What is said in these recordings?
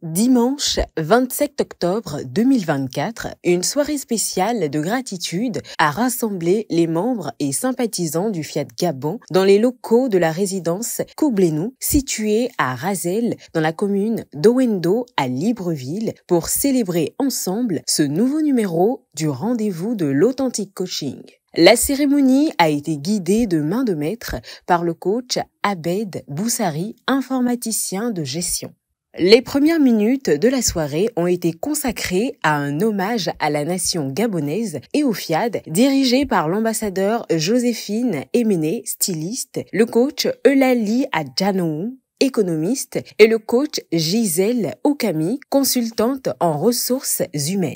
Dimanche 27 octobre 2024, une soirée spéciale de gratitude a rassemblé les membres et sympathisants du Fiat Gabon dans les locaux de la résidence Koublénou, située à Razel, dans la commune d'Owendo à Libreville, pour célébrer ensemble ce nouveau numéro du rendez-vous de l'authentique coaching. La cérémonie a été guidée de main de maître par le coach Abed Boussari, informaticien de gestion. Les premières minutes de la soirée ont été consacrées à un hommage à la nation gabonaise et au FIAD, dirigé par l'ambassadeur Joséphine Emene, styliste, le coach Eulalie Adjanou, économiste, et le coach Gisèle Okami, consultante en ressources humaines.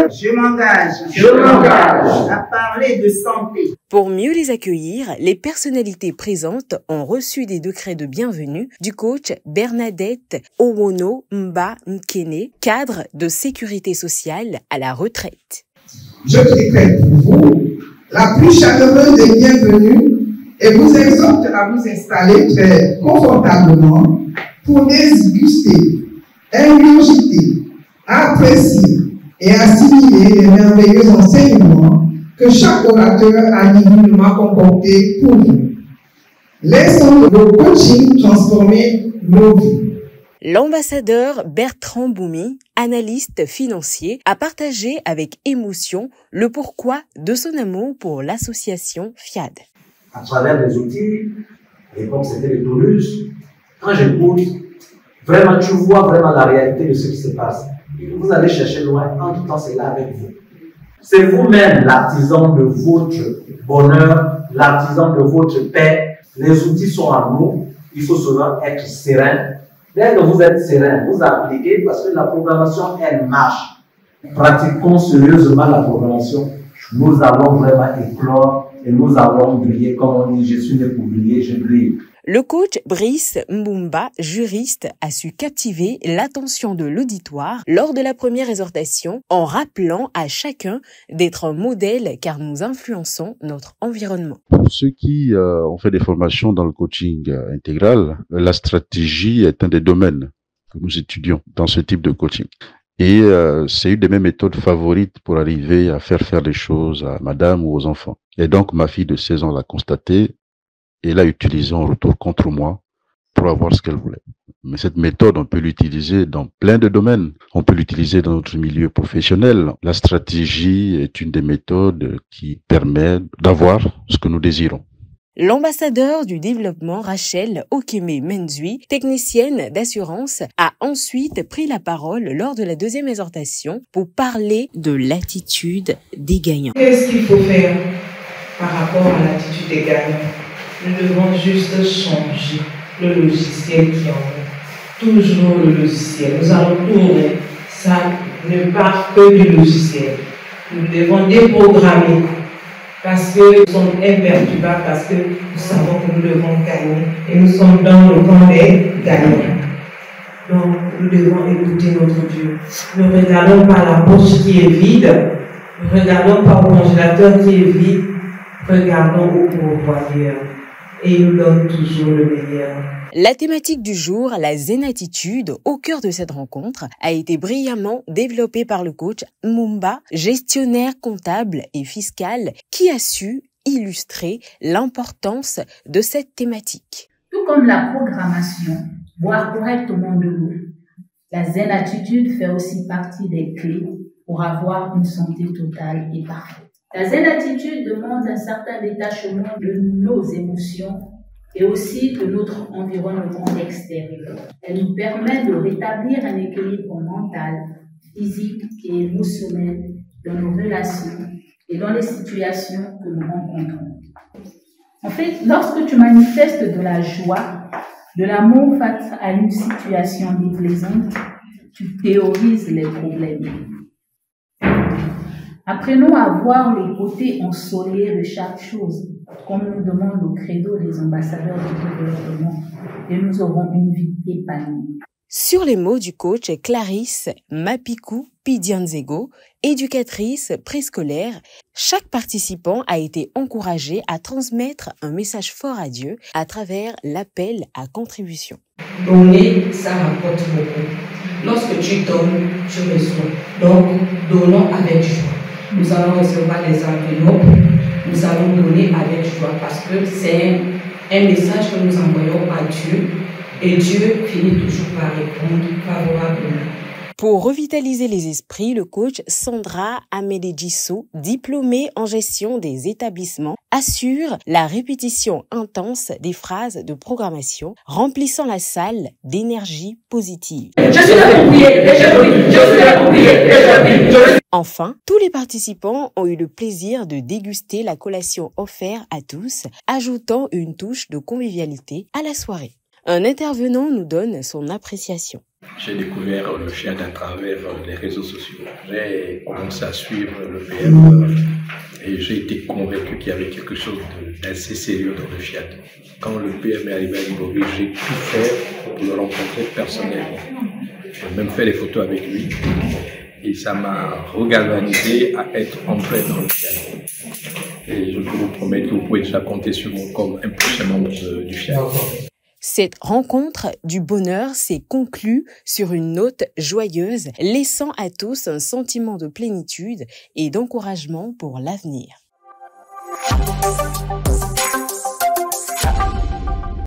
Je m'engage à parler de santé. Pour mieux les accueillir, les personnalités présentes ont reçu des décrets de bienvenue du coach Bernadette Owono Mba Nkene, cadre de sécurité sociale à la retraite. Je décrète pour vous la plus chaleureuse des bienvenues et vous exhorte à vous installer très confortablement pour déguster, ingurgiter, apprécier et assimiler les merveilleux enseignements que chaque orateur a divinement concocté pour vous. Laissons le coaching transformer nos vies. L'ambassadeur Bertrand Boumi, analyste financier, a partagé avec émotion le pourquoi de son amour pour l'association FIAD. À travers les outils, à l'époque c'était les tonus, quand j'écoute, vraiment tu vois vraiment la réalité de ce qui se passe. Vous allez chercher loin, en tout temps c'est là avec vous. C'est vous-même l'artisan de votre bonheur, l'artisan de votre paix. Les outils sont à nous, il faut seulement être serein. Dès que vous êtes serein, vous appliquez parce que la programmation, elle marche. Pratiquons sérieusement la programmation. Nous allons vraiment éclore et nous allons briller. Comme on dit, je suis né pour briller, je brille. Le coach Brice Mbumba, juriste, a su captiver l'attention de l'auditoire lors de la première exhortation en rappelant à chacun d'être un modèle car nous influençons notre environnement. Pour ceux qui ont fait des formations dans le coaching intégral, la stratégie est un des domaines que nous étudions dans ce type de coaching. Et c'est une de mes méthodes favorites pour arriver à faire les choses à madame ou aux enfants. Et donc ma fille de 16 ans l'a constaté et l'a utilisé en retour contre moi pour avoir ce qu'elle voulait. Mais cette méthode, on peut l'utiliser dans plein de domaines. On peut l'utiliser dans notre milieu professionnel. La stratégie est une des méthodes qui permet d'avoir ce que nous désirons. L'ambassadeur du développement Rachel Okeme Menzui, technicienne d'assurance, a ensuite pris la parole lors de la deuxième exhortation pour parler de l'attitude des gagnants. Qu'est-ce qu'il faut faire par rapport à l'attitude des gagnants? Nous devons juste changer le logiciel qui en est. Toujours le logiciel. Nous allons tourner. Ça ne part que du logiciel. Nous devons déprogrammer. Parce que nous sommes imperturbables, parce que nous savons que nous devons gagner. Et nous sommes dans le camp des gagnants. Donc, nous devons écouter notre Dieu. Ne regardons pas la poche qui est vide. Ne regardons pas au congélateur qui est vide. Regardons au pourvoyeur. Et il nous donne toujours le meilleur. La thématique du jour, la zénatitude, au cœur de cette rencontre, a été brillamment développée par le coach Mumba, gestionnaire comptable et fiscal, qui a su illustrer l'importance de cette thématique. Tout comme la programmation, boire correctement de l'eau, la zénatitude fait aussi partie des clés pour avoir une santé totale et parfaite. La zénatitude demande un certain détachement de nos émotions et aussi de notre environnement extérieur. Elle nous permet de rétablir un équilibre mental, physique et émotionnel dans nos relations et dans les situations que nous rencontrons. En fait, lorsque tu manifestes de la joie, de l'amour face à une situation déplaisante, tu théorises les problèmes. Apprenons à voir les côtés ensoleillés de chaque chose, comme nous demande le credo des ambassadeurs du développement, et nous aurons une vie épanouie. Sur les mots du coach Clarisse Mapikou Pidianzego, éducatrice préscolaire, chaque participant a été encouragé à transmettre un message fort à Dieu à travers l'appel à contribution. Donner, ça rapporte beaucoup. Lorsque tu donnes, tu reçois. Donc, donnons avec joie. Nous allons recevoir les enveloppes, nous allons donner avec joie parce que c'est un message que nous envoyons à Dieu et Dieu finit toujours par répondre favorablement. Pour revitaliser les esprits, le coach Sandra Amedejissou, diplômée en gestion des établissements, assure la répétition intense des phrases de programmation, remplissant la salle d'énergie positive. Enfin, tous les participants ont eu le plaisir de déguster la collation offerte à tous, ajoutant une touche de convivialité à la soirée. Un intervenant nous donne son appréciation. J'ai découvert le FIAD à travers les réseaux sociaux. J'ai commencé à suivre le PM et j'ai été convaincu qu'il y avait quelque chose d'assez sérieux dans le FIAD. Quand le PM est arrivé à Libreville, j'ai tout fait pour le rencontrer personnellement. J'ai même fait des photos avec lui et ça m'a regalvanisé à être entré dans le FIAD. Et je peux vous promettre que vous pouvez déjà compter sur moi comme un prochain membre du FIAD. Cette rencontre du bonheur s'est conclue sur une note joyeuse, laissant à tous un sentiment de plénitude et d'encouragement pour l'avenir.